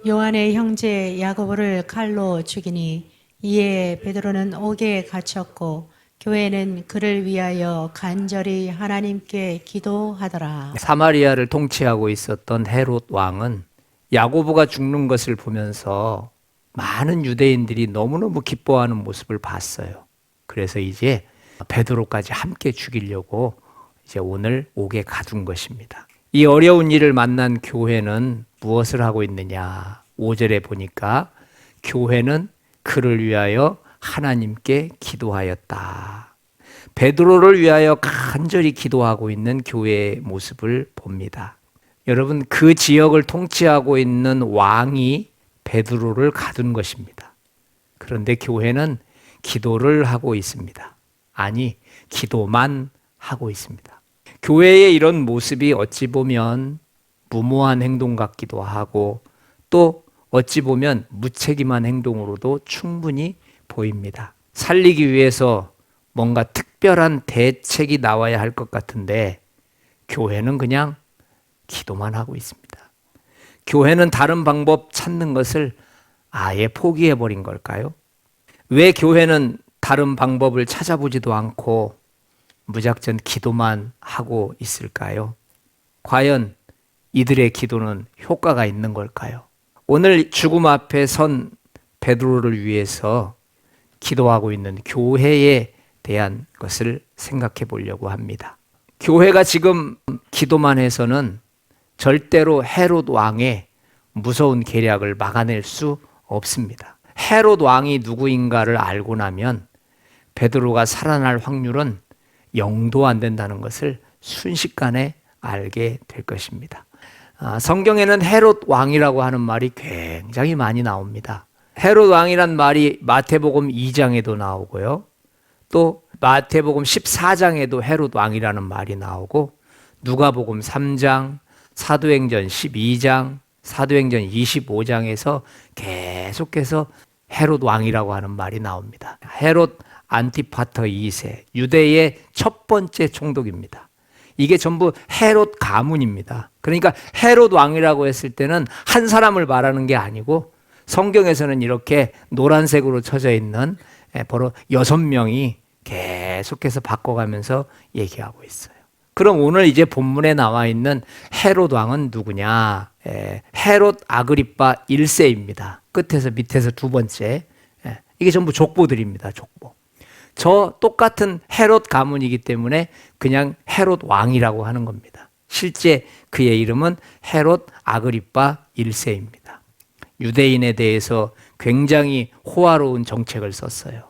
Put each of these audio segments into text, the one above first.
요한의 형제 야고보를 칼로 죽이니 이에 베드로는 옥에 갇혔고 교회는 그를 위하여 간절히 하나님께 기도하더라. 사마리아를 통치하고 있었던 헤롯 왕은 야고보가 죽는 것을 보면서 많은 유대인들이 너무너무 기뻐하는 모습을 봤어요. 그래서 이제 베드로까지 함께 죽이려고 이제 오늘 옥에 가둔 것입니다. 이 어려운 일을 만난 교회는 무엇을 하고 있느냐? 5절에 보니까 교회는 그를 위하여 하나님께 기도하였다. 베드로를 위하여 간절히 기도하고 있는 교회의 모습을 봅니다. 여러분, 그 지역을 통치하고 있는 왕이 베드로를 가둔 것입니다. 그런데 교회는 기도를 하고 있습니다. 아니, 기도만 하고 있습니다. 교회의 이런 모습이 어찌 보면 무모한 행동 같기도 하고 또 어찌 보면 무책임한 행동으로도 충분히 보입니다. 살리기 위해서 뭔가 특별한 대책이 나와야 할 것 같은데 교회는 그냥 기도만 하고 있습니다. 교회는 다른 방법 찾는 것을 아예 포기해버린 걸까요? 왜 교회는 다른 방법을 찾아보지도 않고 무작정 기도만 하고 있을까요? 과연 이들의 기도는 효과가 있는 걸까요? 오늘 죽음 앞에 선 베드로를 위해서 기도하고 있는 교회에 대한 것을 생각해 보려고 합니다. 교회가 지금 기도만 해서는 절대로 헤롯 왕의 무서운 계략을 막아낼 수 없습니다. 헤롯 왕이 누구인가를 알고 나면 베드로가 살아날 확률은 0도 안 된다는 것을 순식간에 알게 될 것입니다. 성경에는 헤롯 왕이라고 하는 말이 굉장히 많이 나옵니다. 헤롯 왕이란 말이 마태복음 2장에도 나오고요. 또 마태복음 14장에도 헤롯 왕이라는 말이 나오고 누가복음 3장, 사도행전 12장, 사도행전 25장에서 계속해서 헤롯 왕이라고 하는 말이 나옵니다. 헤롯 안티파터 2세, 유대의 첫 번째 총독입니다. 이게 전부 헤롯 가문입니다. 그러니까 헤롯 왕이라고 했을 때는 한 사람을 말하는 게 아니고 성경에서는 이렇게 노란색으로 쳐져 있는 바로 6명이 계속해서 바꿔가면서 얘기하고 있어요. 그럼 오늘 이제 본문에 나와 있는 헤롯 왕은 누구냐? 헤롯 아그리파 1세입니다. 끝에서 밑에서 두 번째. 이게 전부 족보들입니다. 족보. 저 똑같은 헤롯 가문이기 때문에 그냥 헤롯 왕이라고 하는 겁니다. 실제 그의 이름은 헤롯 아그리파 1세입니다. 유대인에 대해서 굉장히 호화로운 정책을 썼어요.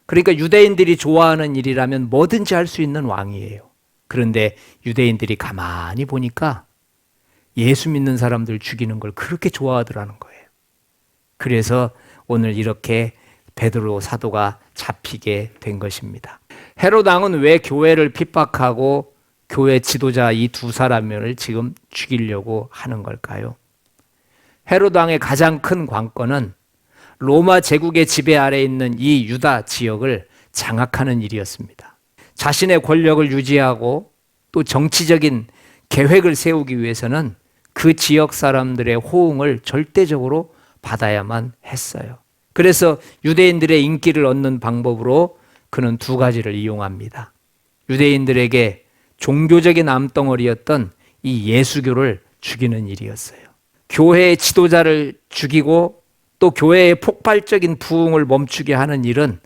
그러니까 유대인들이 좋아하는 일이라면 뭐든지 할 수 있는 왕이에요. 그런데 유대인들이 가만히 보니까 예수 믿는 사람들 죽이는 걸 그렇게 좋아하더라는 거예요. 그래서 오늘 이렇게 베드로 사도가 잡히게 된 것입니다. 헤롯 왕은 왜 교회를 핍박하고 교회 지도자 이 두 사람을 지금 죽이려고 하는 걸까요? 헤롯 왕의 가장 큰 관건은 로마 제국의 지배 아래 있는 이 유다 지역을 장악하는 일이었습니다. 자신의 권력을 유지하고 또 정치적인 계획을 세우기 위해서는 그 지역 사람들의 호응을 절대적으로 받아야만 했어요. 그래서 유대인들의 인기를 얻는 방법으로 그는 두 가지를 이용합니다. 유대인들에게 종교적인 암덩어리였던 이 예수교를 죽이는 일이었어요. 교회의 지도자를 죽이고 또 교회의 폭발적인 부흥을 멈추게 하는 일은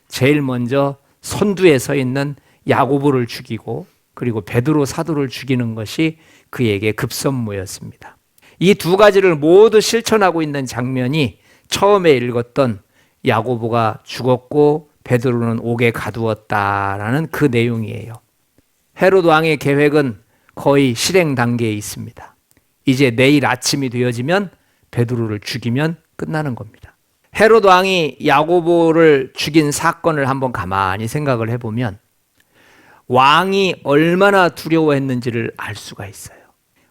제일 먼저 선두에 서 있는 야고보를 죽이고 그리고 베드로 사도를 죽이는 것이 그에게 급선무였습니다. 이 두 가지를 모두 실천하고 있는 장면이 처음에 읽었던 야고보가 죽었고 베드로는 옥에 가두었다라는 그 내용이에요. 헤롯 왕의 계획은 거의 실행 단계에 있습니다. 이제 내일 아침이 되어지면 베드로를 죽이면 끝나는 겁니다. 헤롯 왕이 야고보를 죽인 사건을 한번 가만히 생각을 해보면 왕이 얼마나 두려워했는지를 알 수가 있어요.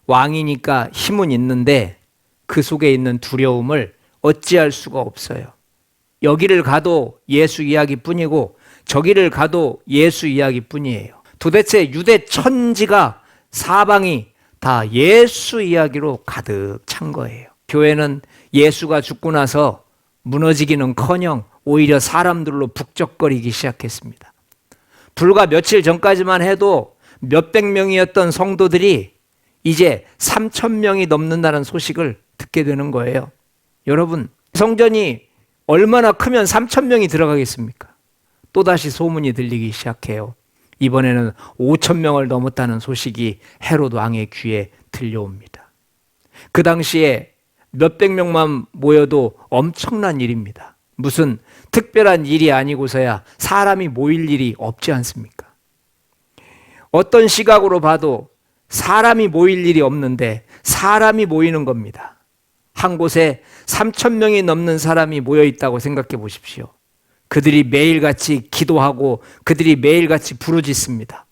왕이니까 힘은 있는데 그 속에 있는 두려움을 어찌할 수가 없어요. 여기를 가도 예수 이야기뿐이고 저기를 가도 예수 이야기뿐이에요. 도대체 유대 천지가 사방이 다 예수 이야기로 가득 찬 거예요. 교회는 예수가 죽고 나서 무너지기는커녕 오히려 사람들로 북적거리기 시작했습니다. 불과 며칠 전까지만 해도 몇백 명이었던 성도들이 이제 3,000명이 넘는다는 소식을 듣게 되는 거예요. 여러분, 성전이 얼마나 크면 3,000명이 들어가겠습니까? 또다시 소문이 들리기 시작해요. 이번에는 5,000명을 넘었다는 소식이 헤롯 왕의 귀에 들려옵니다. 그 당시에 몇백 명만 모여도 엄청난 일입니다. 무슨 특별한 일이 아니고서야 사람이 모일 일이 없지 않습니까? 어떤 시각으로 봐도 사람이 모일 일이 없는데 사람이 모이는 겁니다. 한 곳에 3,000명이 넘는 사람이 모여 있다고 생각해 보십시오. 그들이 매일같이 기도하고 그들이 매일같이 부르짖습니다.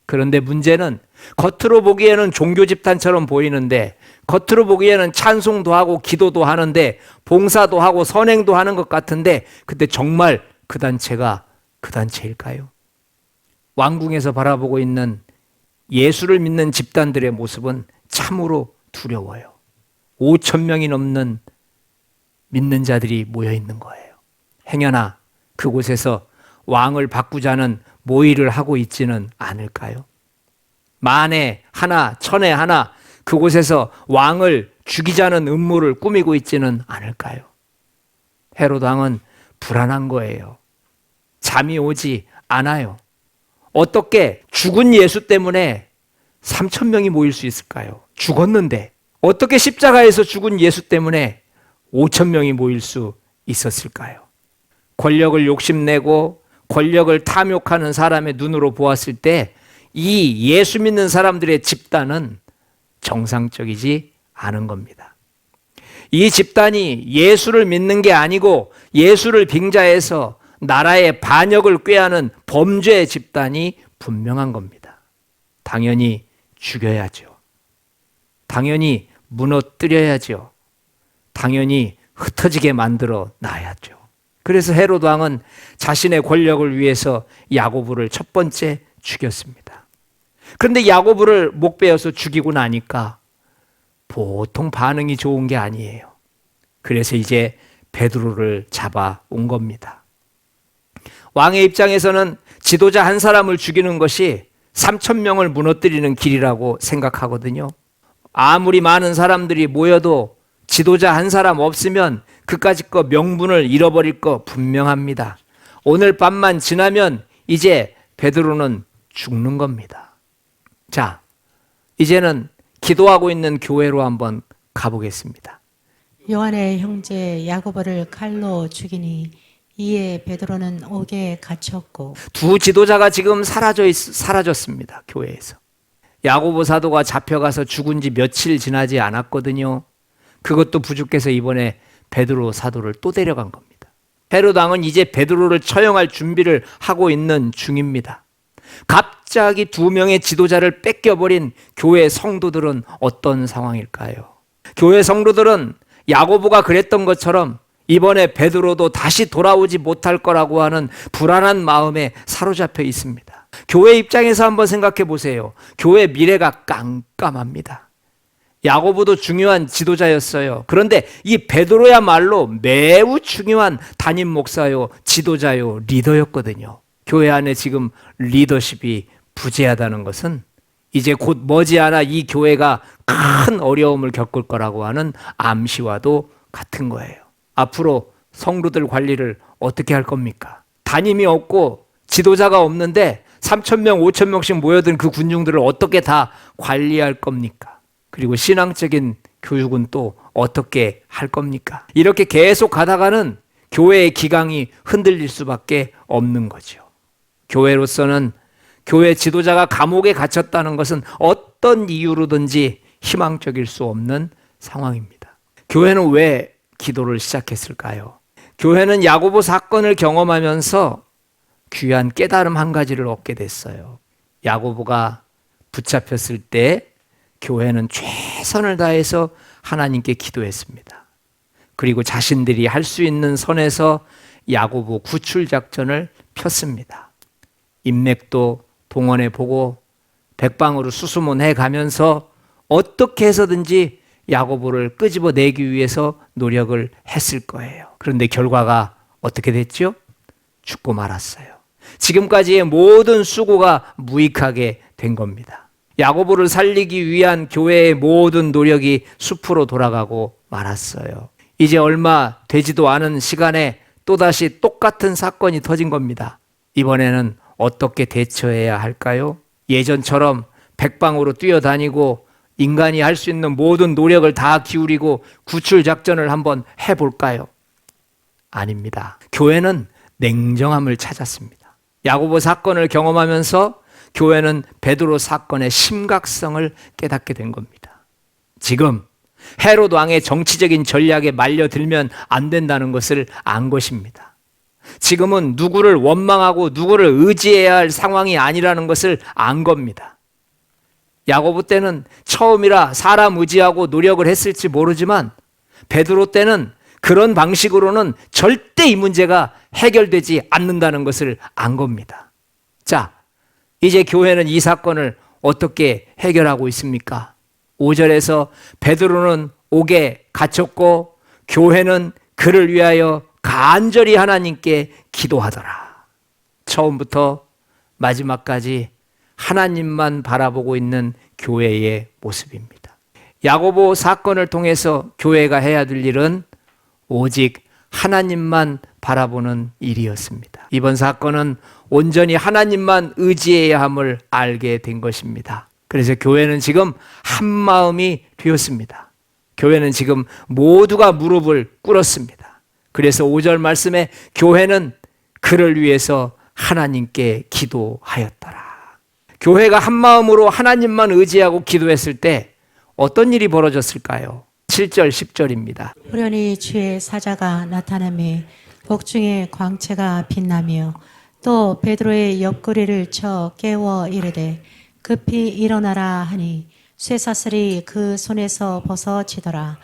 그런데 문제는 겉으로 보기에는 종교 집단처럼 보이는데, 겉으로 보기에는 찬송도 하고 기도도 하는데 봉사도 하고 선행도 하는 것 같은데, 근데 정말 그 단체가 그 단체일까요? 왕궁에서 바라보고 있는 예수를 믿는 집단들의 모습은 참으로 두려워요. 5,000명이 넘는 믿는 자들이 모여 있는 거예요. 행여나 그곳에서 왕을 바꾸자는 모의를 하고 있지는 않을까요? 만에 하나, 천에 하나 그곳에서 왕을 죽이자는 음모를 꾸미고 있지는 않을까요? 헤롯 왕은 불안한 거예요. 잠이 오지 않아요. 어떻게 죽은 예수 때문에 3,000명이 모일 수 있을까요? 죽었는데 어떻게 십자가에서 죽은 예수 때문에 5,000명이 모일 수 있었을까요? 권력을 욕심내고 권력을 탐욕하는 사람의 눈으로 보았을 때 이 예수 믿는 사람들의 집단은 정상적이지 않은 겁니다. 이 집단이 예수를 믿는 게 아니고 예수를 빙자해서 나라의 반역을 꾀하는 범죄 집단이 분명한 겁니다. 당연히 죽여야죠. 당연히 무너뜨려야죠. 당연히 흩어지게 만들어 놔야죠. 그래서 헤롯 왕은 자신의 권력을 위해서 야고보를 첫 번째 죽였습니다. 그런데 야고보를 목베어서 죽이고 나니까 보통 반응이 좋은 게 아니에요. 그래서 이제 베드로를 잡아온 겁니다. 왕의 입장에서는 지도자 한 사람을 죽이는 것이 3,000명을 무너뜨리는 길이라고 생각하거든요. 아무리 많은 사람들이 모여도 지도자 한 사람 없으면 그까짓 거 명분을 잃어버릴 거 분명합니다. 오늘 밤만 지나면 이제 베드로는 죽는 겁니다. 자, 이제는 기도하고 있는 교회로 한번 가보겠습니다. 요한의 형제 야고보를 칼로 죽이니 이에 베드로는 옥에 갇혔고. 두 지도자가 지금 사라졌습니다. 교회에서. 야고보 사도가 잡혀가서 죽은 지 며칠 지나지 않았거든요. 그것도 부족해서 이번에 베드로 사도를 또 데려간 겁니다. 헤롯 왕은 이제 베드로를 처형할 준비를 하고 있는 중입니다. 갑자기 두 명의 지도자를 뺏겨버린 교회 성도들은 어떤 상황일까요? 교회 성도들은 야고보가 그랬던 것처럼 이번에 베드로도 다시 돌아오지 못할 거라고 하는 불안한 마음에 사로잡혀 있습니다. 교회 입장에서 한번 생각해 보세요. 교회 미래가 깜깜합니다. 야고보도 중요한 지도자였어요. 그런데 이 베드로야말로 매우 중요한 담임 목사요, 지도자요, 리더였거든요. 교회 안에 지금 리더십이 부재하다는 것은 이제 곧 머지않아 이 교회가 큰 어려움을 겪을 거라고 하는 암시와도 같은 거예요. 앞으로 성도들 관리를 어떻게 할 겁니까? 담임이 없고 지도자가 없는데 3,000명, 5,000명씩 모여든 그 군중들을 어떻게 다 관리할 겁니까? 그리고 신앙적인 교육은 또 어떻게 할 겁니까? 이렇게 계속 가다가는 교회의 기강이 흔들릴 수밖에 없는 거죠. 교회로서는 교회 지도자가 감옥에 갇혔다는 것은 어떤 이유로든지 희망적일 수 없는 상황입니다. 교회는 왜 기도를 시작했을까요? 교회는 야고보 사건을 경험하면서 귀한 깨달음 한 가지를 얻게 됐어요. 야고보가 붙잡혔을 때 교회는 최선을 다해서 하나님께 기도했습니다. 그리고 자신들이 할 수 있는 선에서 야고보 구출 작전을 폈습니다. 인맥도 동원해 보고 백방으로 수소문해 가면서 어떻게 해서든지 야고보를 끄집어내기 위해서 노력을 했을 거예요. 그런데 결과가 어떻게 됐죠? 죽고 말았어요. 지금까지의 모든 수고가 무익하게 된 겁니다. 야고보를 살리기 위한 교회의 모든 노력이 숲으로 돌아가고 말았어요. 이제 얼마 되지도 않은 시간에 또다시 똑같은 사건이 터진 겁니다. 이번에는 어떻게 대처해야 할까요? 예전처럼 백방으로 뛰어다니고 인간이 할 수 있는 모든 노력을 다 기울이고 구출 작전을 한번 해볼까요? 아닙니다. 교회는 냉정함을 찾았습니다. 야고보 사건을 경험하면서 교회는 베드로 사건의 심각성을 깨닫게 된 겁니다. 지금 헤롯 왕의 정치적인 전략에 말려들면 안 된다는 것을 안 것입니다. 지금은 누구를 원망하고 누구를 의지해야 할 상황이 아니라는 것을 안 겁니다. 야고보 때는 처음이라 사람 의지하고 노력을 했을지 모르지만 베드로 때는 그런 방식으로는 절대 이 문제가 해결되지 않는다는 것을 안 겁니다. 자, 이제 교회는 이 사건을 어떻게 해결하고 있습니까? 5절에서 베드로는 옥에 갇혔고 교회는 그를 위하여 간절히 하나님께 기도하더라. 처음부터 마지막까지 하나님만 바라보고 있는 교회의 모습입니다. 야고보 사건을 통해서 교회가 해야 될 일은 오직 하나님만 바라보는 일이었습니다. 이번 사건은 온전히 하나님만 의지해야 함을 알게 된 것입니다. 그래서 교회는 지금 한 마음이 되었습니다. 교회는 지금 모두가 무릎을 꿇었습니다. 그래서 5절 말씀에 교회는 그를 위해서 하나님께 기도하였더라. 교회가 한 마음으로 하나님만 의지하고 기도했을 때 어떤 일이 벌어졌을까요? 7절, 10절입니다. 우연히 주의 사자가 나타나며 복중에 광채가 빛나며 또 베드로의 옆구리를 쳐 깨워 이르되 급히 일어나라 하니 쇠사슬이 그 손에서 벗어지더라.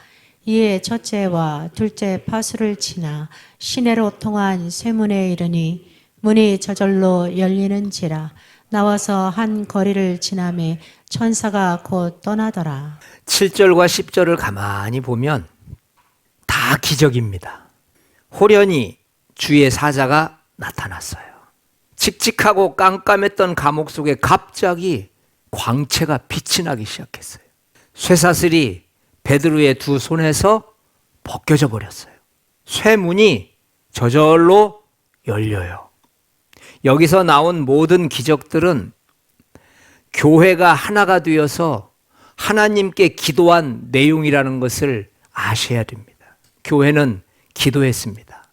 이에 첫째와 둘째 파수를 치나 시내로 통한 쇠문에 이르니 문이 저절로 열리는지라. 나와서 한 거리를 지나매 천사가 곧 떠나더라. 7절과 10절을 가만히 보면 다 기적입니다. 호련히 주의 사자가 나타났어요. 칙칙하고 깜깜했던 감옥 속에 갑자기 광채가 빛이 나기 시작했어요. 쇠사슬이 베드로의 두 손에서 벗겨져 버렸어요. 쇠문이 저절로 열려요. 여기서 나온 모든 기적들은 교회가 하나가 되어서 하나님께 기도한 내용이라는 것을 아셔야 됩니다. 교회는 기도했습니다.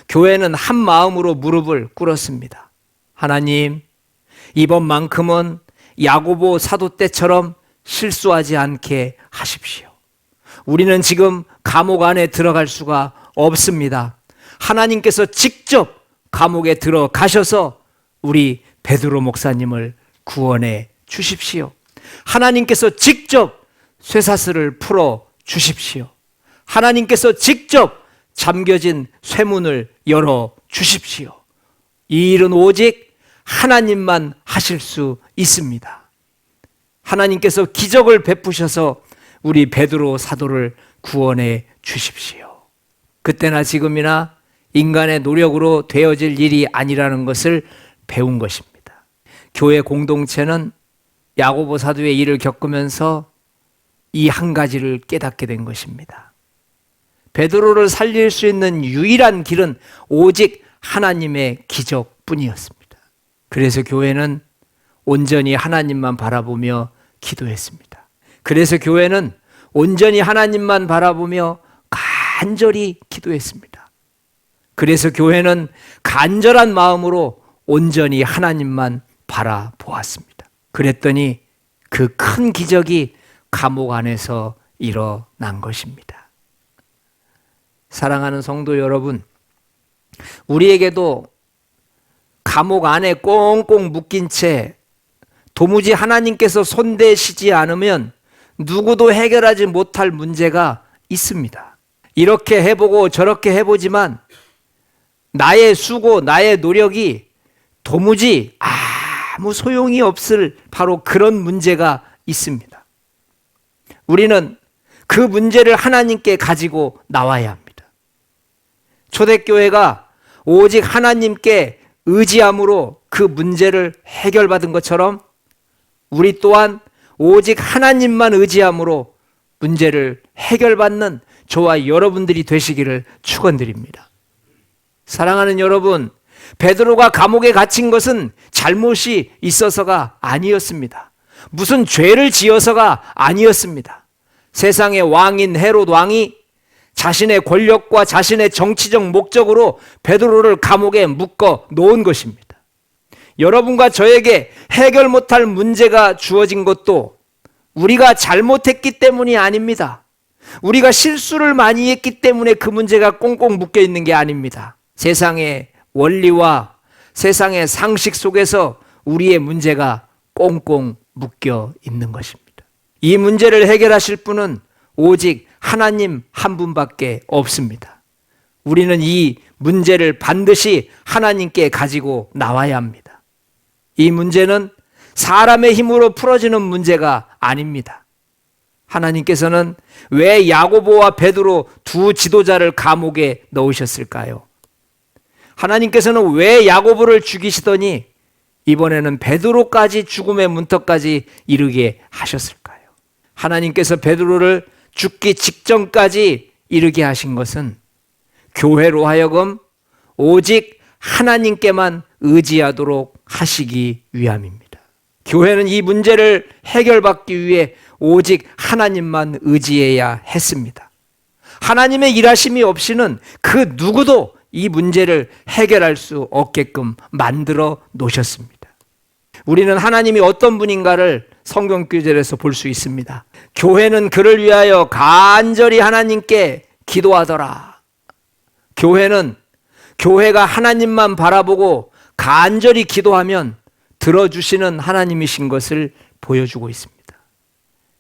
교회는 한 마음으로 무릎을 꿇었습니다. 하나님, 이번만큼은 야고보 사도 때처럼 실수하지 않게 하십시오. 우리는 지금 감옥 안에 들어갈 수가 없습니다. 하나님께서 직접 감옥에 들어가셔서 우리 베드로 목사님을 구원해 주십시오. 하나님께서 직접 쇠사슬을 풀어 주십시오. 하나님께서 직접 잠겨진 쇠문을 열어 주십시오. 이 일은 오직 하나님만 하실 수 있습니다. 하나님께서 기적을 베푸셔서 우리 베드로 사도를 구원해 주십시오. 그때나 지금이나 인간의 노력으로 되어질 일이 아니라는 것을 배운 것입니다. 교회 공동체는 야고보 사도의 일을 겪으면서 이 한 가지를 깨닫게 된 것입니다. 베드로를 살릴 수 있는 유일한 길은 오직 하나님의 기적뿐이었습니다. 그래서 교회는 온전히 하나님만 바라보며 기도했습니다. 그래서 교회는 온전히 하나님만 바라보며 간절히 기도했습니다. 그래서 교회는 간절한 마음으로 온전히 하나님만 바라보았습니다. 그랬더니 그 큰 기적이 감옥 안에서 일어난 것입니다. 사랑하는 성도 여러분, 우리에게도 감옥 안에 꽁꽁 묶인 채 도무지 하나님께서 손대시지 않으면 누구도 해결하지 못할 문제가 있습니다. 이렇게 해보고 저렇게 해보지만 나의 수고, 나의 노력이 도무지 아무 소용이 없을 바로 그런 문제가 있습니다. 우리는 그 문제를 하나님께 가지고 나와야 합니다. 초대교회가 오직 하나님께 의지함으로 그 문제를 해결받은 것처럼 우리 또한 오직 하나님만 의지함으로 문제를 해결받는 저와 여러분들이 되시기를 축원드립니다. 사랑하는 여러분, 베드로가 감옥에 갇힌 것은 잘못이 있어서가 아니었습니다. 무슨 죄를 지어서가 아니었습니다. 세상의 왕인 헤롯 왕이 자신의 권력과 자신의 정치적 목적으로 베드로를 감옥에 묶어 놓은 것입니다. 여러분과 저에게 해결 못할 문제가 주어진 것도 우리가 잘못했기 때문이 아닙니다. 우리가 실수를 많이 했기 때문에 그 문제가 꽁꽁 묶여 있는 게 아닙니다. 세상의 원리와 세상의 상식 속에서 우리의 문제가 꽁꽁 묶여 있는 것입니다. 이 문제를 해결하실 분은 오직 하나님 한 분밖에 없습니다. 우리는 이 문제를 반드시 하나님께 가지고 나와야 합니다. 이 문제는 사람의 힘으로 풀어지는 문제가 아닙니다. 하나님께서는 왜 야고보와 베드로 두 지도자를 감옥에 넣으셨을까요? 하나님께서는 왜 야고보를 죽이시더니 이번에는 베드로까지 죽음의 문턱까지 이르게 하셨을까요? 하나님께서 베드로를 죽기 직전까지 이르게 하신 것은 교회로 하여금 오직 하나님께만 의지하도록 하시기 위함입니다. 교회는 이 문제를 해결받기 위해 오직 하나님만 의지해야 했습니다. 하나님의 일하심이 없이는 그 누구도 이 문제를 해결할 수 없게끔 만들어 놓으셨습니다. 우리는 하나님이 어떤 분인가를 성경 구절에서 볼 수 있습니다. 교회는 그를 위하여 간절히 하나님께 기도하더라. 교회가 하나님만 바라보고 간절히 기도하면 들어주시는 하나님이신 것을 보여주고 있습니다.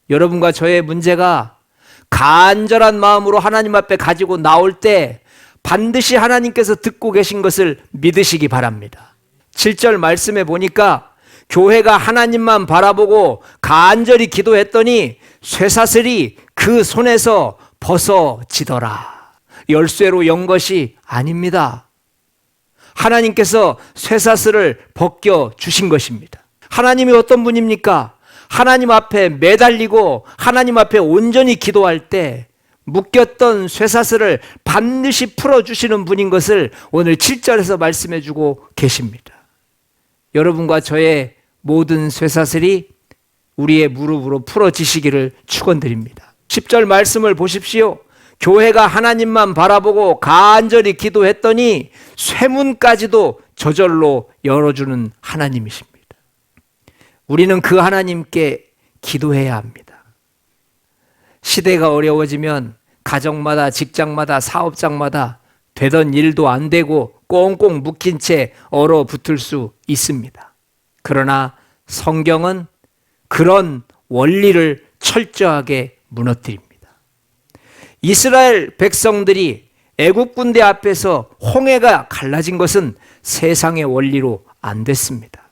여러분과 저의 문제가 간절한 마음으로 하나님 앞에 가지고 나올 때 반드시 하나님께서 듣고 계신 것을 믿으시기 바랍니다. 7절 말씀에 보니까 교회가 하나님만 바라보고 간절히 기도했더니 쇠사슬이 그 손에서 벗어지더라. 열쇠로 연 것이 아닙니다. 하나님께서 쇠사슬을 벗겨 주신 것입니다. 하나님이 어떤 분입니까? 하나님 앞에 매달리고 하나님 앞에 온전히 기도할 때 묶였던 쇠사슬을 반드시 풀어주시는 분인 것을 오늘 7절에서 말씀해 주고 계십니다. 여러분과 저의 모든 쇠사슬이 우리의 무릎으로 풀어지시기를 축원드립니다. 10절 말씀을 보십시오. 교회가 하나님만 바라보고 간절히 기도했더니 쇠문까지도 저절로 열어주는 하나님이십니다. 우리는 그 하나님께 기도해야 합니다. 시대가 어려워지면 가정마다 직장마다 사업장마다 되던 일도 안 되고 꽁꽁 묶인 채 얼어붙을 수 있습니다. 그러나 성경은 그런 원리를 철저하게 무너뜨립니다. 이스라엘 백성들이 애국 군대 앞에서 홍해가 갈라진 것은 세상의 원리로 안 됐습니다.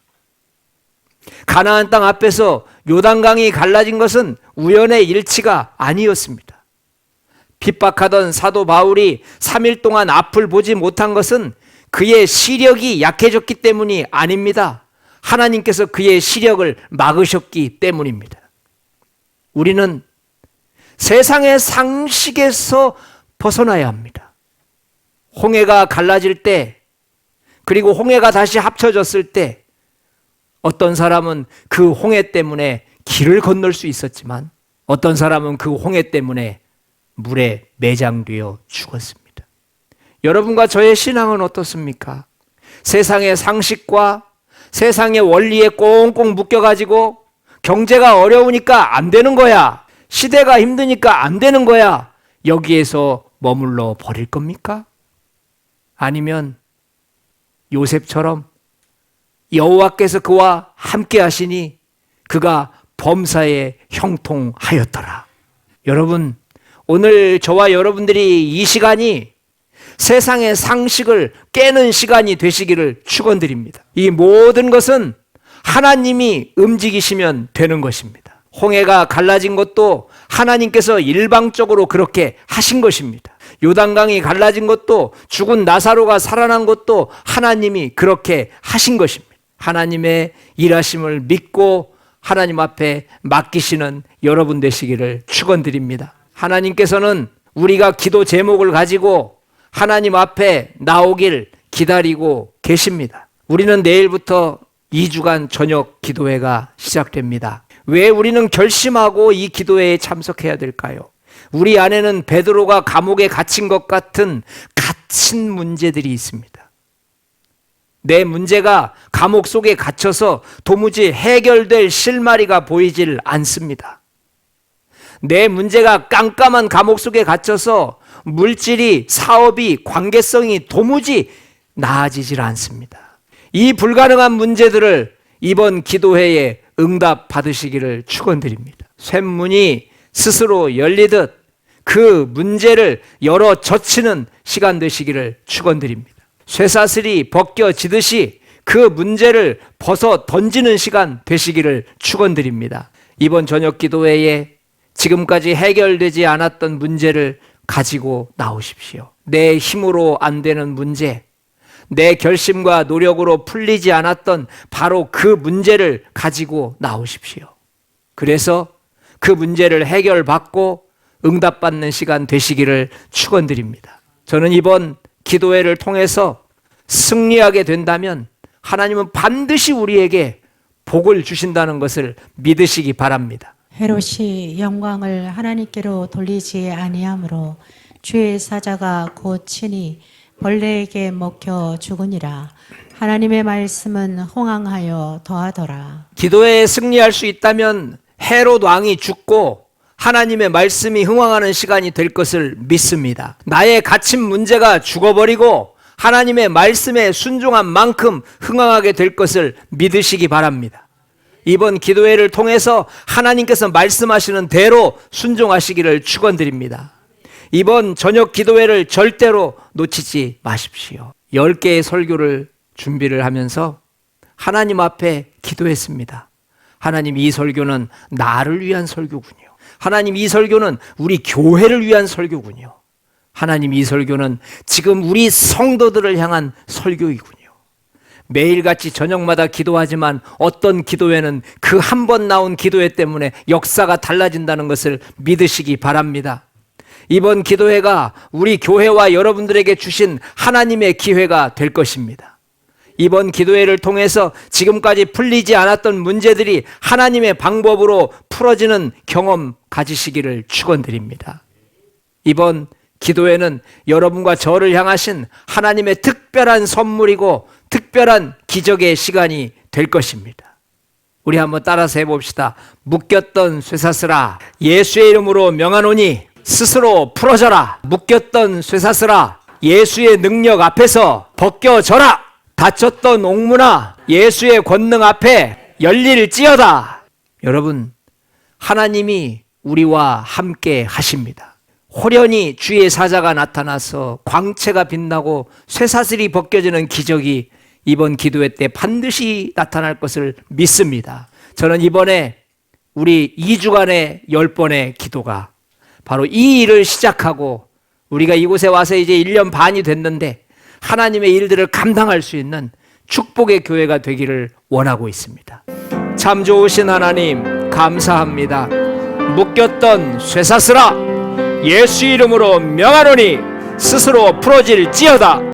가나안 땅 앞에서 요단강이 갈라진 것은 우연의 일치가 아니었습니다. 핍박하던 사도 바울이 3일 동안 앞을 보지 못한 것은 그의 시력이 약해졌기 때문이 아닙니다. 하나님께서 그의 시력을 막으셨기 때문입니다. 우리는 세상의 상식에서 벗어나야 합니다. 홍해가 갈라질 때, 그리고 홍해가 다시 합쳐졌을 때 어떤 사람은 그 홍해 때문에 길을 건널 수 있었지만 어떤 사람은 그 홍해 때문에 물에 매장되어 죽었습니다. 여러분과 저의 신앙은 어떻습니까? 세상의 상식과 세상의 원리에 꽁꽁 묶여가지고 경제가 어려우니까 안 되는 거야, 시대가 힘드니까 안 되는 거야, 여기에서 머물러 버릴 겁니까? 아니면 요셉처럼 여호와께서 그와 함께 하시니 그가 범사에 형통하였더라. 여러분, 오늘 저와 여러분들이 이 시간이 세상의 상식을 깨는 시간이 되시기를 축원드립니다. 이 모든 것은 하나님이 움직이시면 되는 것입니다. 홍해가 갈라진 것도 하나님께서 일방적으로 그렇게 하신 것입니다. 요단강이 갈라진 것도, 죽은 나사로가 살아난 것도 하나님이 그렇게 하신 것입니다. 하나님의 일하심을 믿고 하나님 앞에 맡기시는 여러분 되시기를 축원드립니다. 하나님께서는 우리가 기도 제목을 가지고 하나님 앞에 나오길 기다리고 계십니다. 우리는 내일부터 2주간 저녁 기도회가 시작됩니다. 왜 우리는 결심하고 이 기도회에 참석해야 될까요? 우리 안에는 베드로가 감옥에 갇힌 것 같은 갇힌 문제들이 있습니다. 내 문제가 감옥 속에 갇혀서 도무지 해결될 실마리가 보이질 않습니다. 내 문제가 깜깜한 감옥 속에 갇혀서 물질이, 사업이, 관계성이 도무지 나아지질 않습니다. 이 불가능한 문제들을 이번 기도회에 응답 받으시기를 축원드립니다. 쇳문이 스스로 열리듯 그 문제를 열어 젖히는 시간 되시기를 축원드립니다. 쇠사슬이 벗겨지듯이 그 문제를 벗어 던지는 시간 되시기를 축원드립니다. 이번 저녁 기도회에 지금까지 해결되지 않았던 문제를 가지고 나오십시오. 내 힘으로 안 되는 문제, 내 결심과 노력으로 풀리지 않았던 바로 그 문제를 가지고 나오십시오. 그래서 그 문제를 해결받고 응답받는 시간 되시기를 축원드립니다. 저는 이번 기도회를 통해서 승리하게 된다면 하나님은 반드시 우리에게 복을 주신다는 것을 믿으시기 바랍니다. 헤롯이 영광을 하나님께로 돌리지 아니하므로 주의 사자가 곧 친히 벌레에게 먹혀 죽으니라. 하나님의 말씀은 흥황하여 더하더라. 기도회에 승리할 수 있다면 헤롯 왕이 죽고 하나님의 말씀이 흥황하는 시간이 될 것을 믿습니다. 나의 갇힌 문제가 죽어버리고 하나님의 말씀에 순종한 만큼 흥황하게 될 것을 믿으시기 바랍니다. 이번 기도회를 통해서 하나님께서 말씀하시는 대로 순종하시기를 축원드립니다. 이번 저녁 기도회를 절대로 놓치지 마십시오. 10개의 설교를 준비를 하면서 하나님 앞에 기도했습니다. 하나님, 이 설교는 나를 위한 설교군요. 하나님, 이 설교는 우리 교회를 위한 설교군요. 하나님, 이 설교는 지금 우리 성도들을 향한 설교이군요. 매일같이 저녁마다 기도하지만 어떤 기도회는 그 한 번 나온 기도회 때문에 역사가 달라진다는 것을 믿으시기 바랍니다. 이번 기도회가 우리 교회와 여러분들에게 주신 하나님의 기회가 될 것입니다. 이번 기도회를 통해서 지금까지 풀리지 않았던 문제들이 하나님의 방법으로 풀어지는 경험 가지시기를 축원드립니다. 이번 기도회는 여러분과 저를 향하신 하나님의 특별한 선물이고 특별한 기적의 시간이 될 것입니다. 우리 한번 따라서 해봅시다. 묶였던 쇠사슬아, 예수의 이름으로 명하노니 스스로 풀어져라. 묶였던 쇠사슬아, 예수의 능력 앞에서 벗겨져라. 닫혔던 옥문아, 예수의 권능 앞에 열릴지어다. 여러분, 하나님이 우리와 함께 하십니다. 호련히 주의 사자가 나타나서 광채가 빛나고 쇠사슬이 벗겨지는 기적이 이번 기도회 때 반드시 나타날 것을 믿습니다. 저는 이번에 우리 2주간의 10번의 기도가 바로 이 일을 시작하고 우리가 이곳에 와서 이제 1년 반이 됐는데 하나님의 일들을 감당할 수 있는 축복의 교회가 되기를 원하고 있습니다. 참 좋으신 하나님, 감사합니다. 묶였던 쇠사슬아, 예수 이름으로 명하노니 스스로 풀어질지어다.